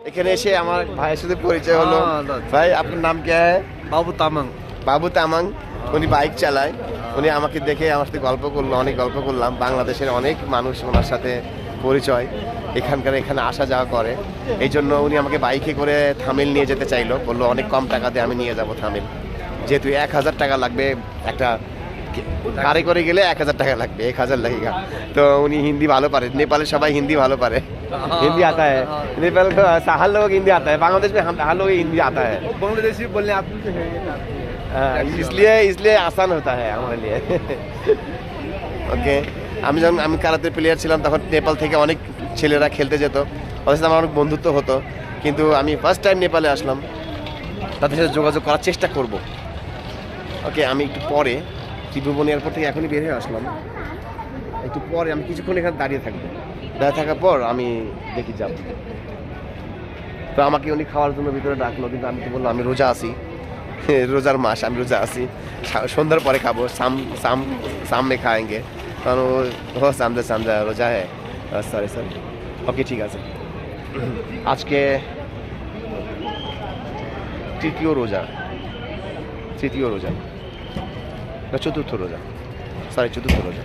এখানে এসে আমার ভাইয়ের সাথে পরিচয় হলো। ভাই আপনার নাম কে? বাবু তামাং। বাবু তামাং। উনি বাইক চালায়। উনি আমাকে দেখে আমার সাথে গল্প করলো, অনেক গল্প করলাম। বাংলাদেশের অনেক মানুষ ওনার সাথে পরিচয়, এখানে আসা যাওয়া করে। এই জন্য উনি আমাকে বাইকে করে থামিল নিয়ে যেতে চাইলো, বললো অনেক কম টাকা দিয়ে আমি নিয়ে যাব থামিল, যেহেতু 1000 টাকা লাগবে, একটা গাড়ি করে গেলে 1000 টাকা লাগবে, 1000 লাগেগা। তো উনি হিন্দি ভালো পারে, নেপালে সবাই হিন্দি ভালো পারে, हिंदी आता है नेपाल का हर लोग हिंदी आता है, बांग्लादेश में हर लोग हिंदी आता है, बांग्लादेशी बोलने आते हैं इसलिए आसान होता है हमारे लिए। ওকে, আমি কারাতের প্লেয়ার ছিলাম, তখন নেপাল থেকে অনেক ছেলেরা খেলতে যেত, ওদের সাথে আমার অনেক বন্ধুত্ব হতো। কিন্তু আমি ফার্স্ট টাইম নেপালে আসলাম, তাদের সাথে যোগাযোগ করার চেষ্টা করব। ওকে, আমি একটু পরে ত্রিভুবন এয়ারপোর্ট থেকে এখনই বের হয়ে আসলাম, একটু পরে আমি কিছুক্ষণ এখানে দাঁড়িয়ে থাকবো, দাঁড়িয়ে থাকার পর আমি দেখি যাব। তো আমাকে উনি খাওয়ার জন্য ভিতরে ডাকলো, কিন্তু আমি তো বললাম আমি রোজা আছি, রোজার মাস, আমি রোজা আছি, সন্ধ্যার পরে খাবো, সামনে খাएंगे, কারণ ও সামজা রোজা হ্যাঁ, সরি স্যার। ওকে ঠিক আছে, আজকে তৃতীয় রোজা না চতুর্থ রোজা, সরি চতুর্থ রোজা।